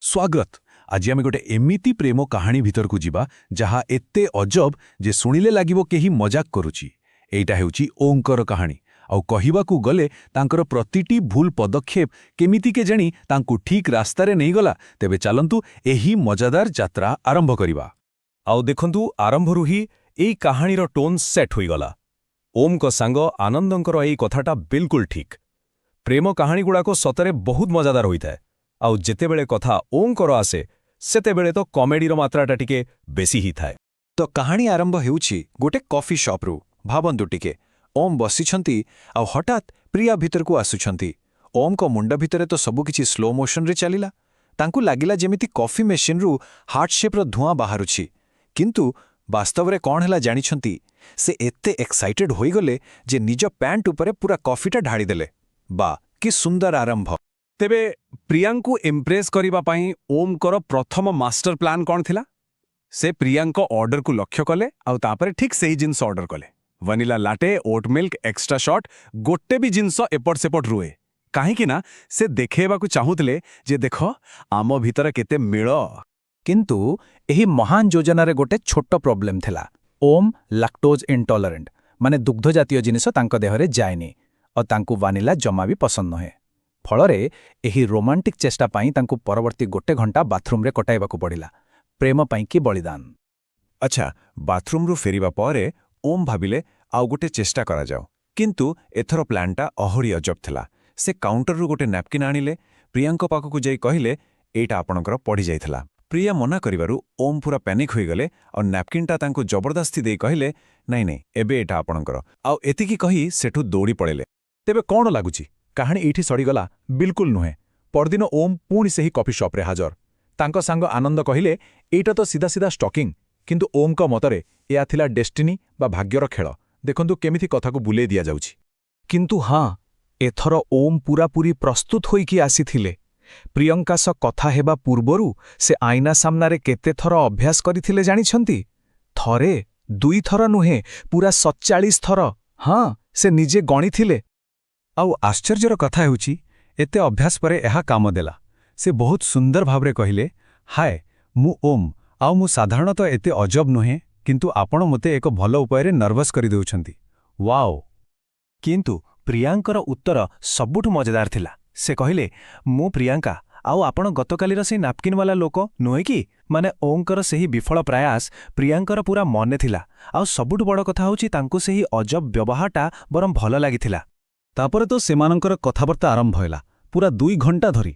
स्वागत। आज आम गोटे एमिति प्रेम कहानी भीतर को जीवा जहा एते अजब जे सुनिले लागिवो केही मजाक करुची। एइटा हेउची ओंकर कहानी। आउ कहिबाकू गले तांकर प्रतिटी भूल पदक्षेप केमिति के जानी तांकू ठीक रास्तारे नहीं गला। तेबे चलंतु एही मजादार यात्रा आरंभ करिवा। आउ देखंतु आरंभरू ही एई कहानीर टोन सेट होई गला। ओम को सांग आनंदंकर एई कथाटा बिल्कुल ठीक। प्रेम कहानी गुड़ाको सतरे बहुत मजादार होइथाय। आउ जेतेबेले कथा ओंकर आसे सेतेबेले तो कॉमेडीर मात्राटा टिके बेसी ही थाए। तो कहानी आरंभ हेउछि गोटे कॉफी शॉपरू। भाबंतु टिके ओम बसिछंती आउ हठात प्रिया भीतर को आसुछंती। ओम को मुंड भितरे तो सबु किछि स्लो मोशन रे चलिला। तांकू लागिला जेमिति कॉफी मेशिन रु हार्ट शेप रो धुआं बाहरुछि। किंतु वास्तव रे कोन हला जानिछंती से एते एक्साइटेड होई गले जे निज पैंट उपरे पूरा कॉफीटा ढाळी देले। बा कि सुंदर आरंभ। तेबे प्रियांकु इम्प्रेस करिबा पई ओमकर प्रथम मास्टर प्लान कोन थिला? से प्रियांक ऑर्डर को लक्ष्य कले आउ तापरे ठीक सही जिंस ऑर्डर कले। Vanilla latte, oat milk, extra shot गोटे भी जिंस एपट सेपट रुए। काहेकि ना से देखेबाकू चाहुतले जे देखो आम भीतर केते मिळ। किंतु एही महान योजनारे गोटे छोट प्रॉब्लम थिला। ओम लैक्टोज इंटॉलरेंट माने दुग्ध जातीय जिनिस तांको देहरे जायनी और तांकू वानिला जमा भी पसंद नहे। फलरे एही रोमांटिक चेष्टा पाई तांकू परवर्ती गोटे घंटा बाथरूम रे कटाइबाकू पड़िला। प्रेम पाई की बलिदान। अच्छा, बाथरूम रु फेरिबा परे ओम भाबिले आउ गोटे चेष्टा करा जाओ। किंतु एथर प्लानटा अहरी अजब थिला। से काउंटर रु गोटे नैपकिन आनिले, प्रियांक पाखकू जाई कहिले एटा आपणकर पड़ी जाइथिला। प्रिया मना करिवारु ओम पूरा पैनिक होई गले और नैपकिनटा तांकू जबरदस्ती देई कहिले नहीं नहीं एबे एटा आपणकर। आउ एतिकी कही सेठू दौड़ी पड़ेले। तेबे कोन लागुची कहानी एठी सड़ीगला? बिल्कुल नुहे। परदिन ओम पुणी से ही कॉफी शॉप रे हाजर। तांको सांग आनंद कहिले एटा तो सीधा सीधा स्टॉकिंग, किंतु ओम का मतरे या थिला डेस्टिनी बा भाग्यर खेल। देखंतु केमिथि कथा को बुले दिया जाउची। किंतु हाँ, एथर ओम पूरापूरी प्रस्तुत होइकी आसीथिले। प्रियंका स कथा हेबा पूर्वरु से आईना सामनारे केते थर अभ्यास करिथिले जानिछंती? थरे दुई थर नुहे, पूरा 47 थर। हाँ, से निजे गणिथिले। आउ आश्चर्यर कथा हेउची एते अभ्यास परे एहा काम देला। से बहुत सुंदर भावरे कहिले, हाय मु ओम आउ मु साधारणतः एते अजब नुहे, किंतु आपण मते एक भल उपाय नर्वस करि देउछंती। वाओ। किंतु प्रियांकर उत्तर सबुठु मजेदार थिला। से कहिले मु प्रियांका आउ आपण गतकालीर से नापकिन वाला लोक नुहे कि? माने ओंकर सेही विफल प्रयास प्रियांकर पूरा मने थिला। आउ सबुठु बड़ कथा होची तांकु सेही अजब व्यवहारटा बरम भल लागिथिला। तापरे तो सेमानंकर कथाबार्ता आरंभ होला पूरा 2 घंटा धरी।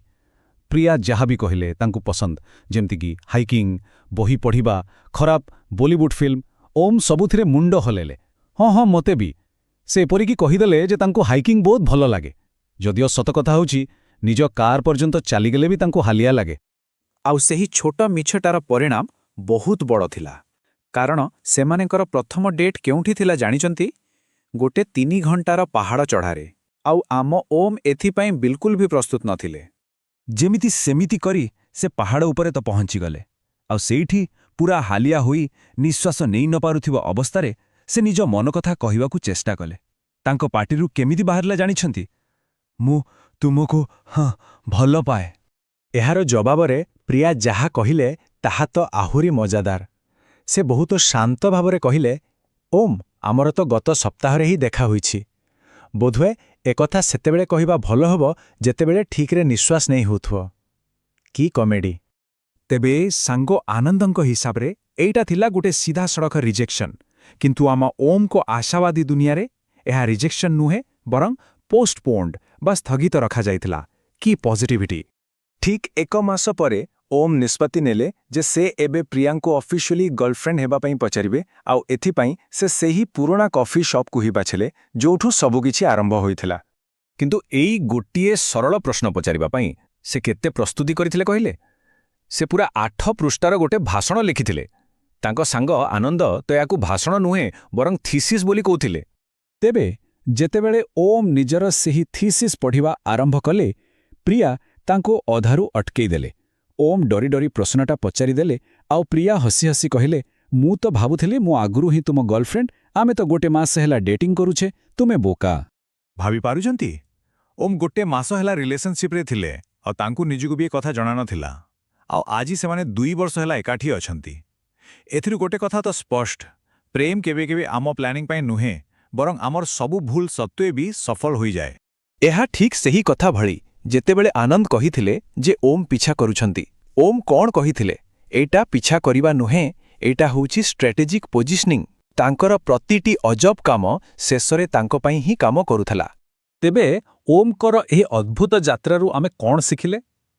प्रिया जहा भी कहिले तांकू पसंद, जेमति कि हाइकिंग, बही पढ़िबा, खराब बॉलीवुड फिल्म, ओम सबुथिरे मुंड हलेले। हाँ मते भी। से एपरिकी कहिदेले जे तांकू हाइकिंग बहुत भल लागे। जदिओ सत कथा होची निज कार पर्यंत चलीगले भी तांकू हालिया लागे। आउ सेही छोट मिछटार परिणाम बहुत बड़ थिला। कारण सेमानेकर प्रथम डेट केउठी थिला जानिचंती? गोटे 3 घंटार पहाड़ चढ़ारे। आउ आम ओम एथिपाई बिल्कुल भी प्रस्तुत नथिले। जेमिति सेमिति करी से पहाड़ उपरे तो पहुंची गले। आउ सेठी पूरा हालिया होई निश्वास नहीं न पारुथिबा अवस्थारे से निज मन कथा कहिबाकू चेष्टा कले। तांको पार्टीरू केमिति बाहरला जानिछंती? मु तुमको हाँ भल पाए। एहार जवाबरे प्रिया जहा कहिले ताहा तो आहुरी मजादार। से बहुत शांत भावरे कहिले, ओम आमर तो गत सप्ताहरे ही देखा होईछि। बोधवे एकथा सेतेबेले कहिबा भल हबो जेतेबेले ठीकरे निश्वास नहीं होथुओ। की कॉमेडी। तेबे सांगो आनंदंक हिसाब रे एइटा थिला गोटे सीधा सड़क रिजेक्शन। किंतु आम ओम को आशावादी दुनिया रे एहा रिजेक्शन नुहे, बरं पोस्टपोन्ड बा स्थगित रखा जाइथिला। की पॉजिटिविटी। ठीक 1 मास परे ओम निष्पत्ति नेले जे से एबे प्रियांको ऑफिशियली गर्लफ्रेंड हेबा पई पचारिबे। आउ एथिपाई से सेही पुराना कॉफी शॉप को ही बाछले जोठू सबु किछि आरंभ होइथिला। किंतु एई गोटिए सरल प्रश्न पचारिबा पई से केते प्रस्तुति करिथिले कहिले? से पूरा 8 पृष्ठार गोटे भाषण लिखिथिले। तांको सांग आनंद तो याकू भाषण नुहे बरं थीसिस बोली कहथिले। तेबे जेतेबेले ओम निजर सेही थीसिस पढ़िबा आरंभ कले, प्रिया तांको अधारू अटकेई देले। ओम डरी डरी प्रश्नटा पचारि देले। आउ प्रिया हसी हसी कहिले, मु तो भाबुथिली मु आगुरु ही तुम गर्लफ्रेंड, आमे तो गोटे मास हेला डेटिंग करूछे, तुमे बोका। भाभी पारुचंती ओम गोटे मास हेला रिलेशनशिप रे थिले और तांकू निजुको भी कथा जणा नथिला। ଆଉ ଆଜି ସେମାନେ 2 ବର୍ଷ ହେଲା ଏକାଠି ଅଛନ୍ତି। ଏଥିରୁ ଗୋଟେ କଥା ତ ସ୍ପଷ୍ଟ, ପ୍ରେମ କେବେ କେବେ ଆମ ପ୍ଲାନିଂ ପାଇଁ ନୁହେଁ, ବରଂ ଆମର ସବୁ ଭୁଲ ସତ୍ତ୍ୱେ ବି ସଫଳ ହୋଇଯାଏ। ଏହା ଠିକ୍ ସେହି କଥା ଭଳି ଯେତେବେଳେ ଆନନ୍ଦ କହିଥିଲେ ଯେ ଓମ୍ ପିଛା କରୁଛନ୍ତି, ଓମ୍ କ'ଣ କହିଥିଲେ? ଏଇଟା ପିଛା କରିବା ନୁହେଁ, ଏଇଟା ହେଉଛି ଷ୍ଟ୍ରାଟେଜିକ୍ ପୋଜିସନିଂ। ତାଙ୍କର ପ୍ରତିଟି ଅଜବ କାମ ଶେଷରେ ତାଙ୍କ ପାଇଁ ହିଁ କାମ କରୁଥିଲା। ତେବେ ଓମ୍ଙ୍କର ଏହି ଅଦ୍ଭୁତ ଯାତ୍ରାରୁ ଆମେ କ'ଣ ଶିଖିଲେ?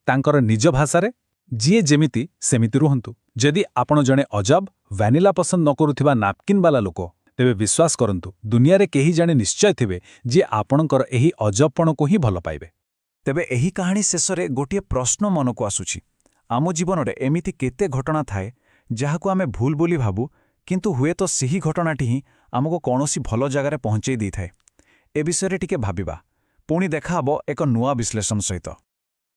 ତାଙ୍କର ନିଜ ଭାଷାରେ ଯିଏ ଯେମିତି ସେମିତି ରୁହନ୍ତୁ। ଯଦି ଆପଣ ଜଣେ ଅଜବ ଭ୍ୟାନିଲା ପସନ୍ଦ ନ କରୁଥିବା ନାପକିନ୍ବାଲା ଲୋକ, ତେବେ ବିଶ୍ୱାସ କରନ୍ତୁ, ଦୁନିଆରେ କେହି ଜଣେ ନିଶ୍ଚୟ ଥିବେ ଯିଏ ଆପଣଙ୍କର ଏହି ଅଜବପଣକୁ ହିଁ ଭଲ ପାଇବେ। ତେବେ ଏହି କାହାଣୀ ଶେଷରେ ଗୋଟିଏ ପ୍ରଶ୍ନ ମନକୁ ଆସୁଛି। ଆମ ଜୀବନରେ ଏମିତି କେତେ ଘଟଣା ଥାଏ ଯାହାକୁ ଆମେ ଭୁଲ ବୋଲି ଭାବୁ, କିନ୍ତୁ ହୁଏତ ସେହି ଘଟଣାଟି ହିଁ ଆମକୁ କୌଣସି ଭଲ ଜାଗାରେ ପହଞ୍ଚାଇ ଦେଇଥାଏ। ଏ ବିଷୟରେ ଟିକେ ଭାବିବା। ପୁଣି ଦେଖାହବ ଏକ ନୂଆ ବିଶ୍ଳେଷଣ ସହିତ।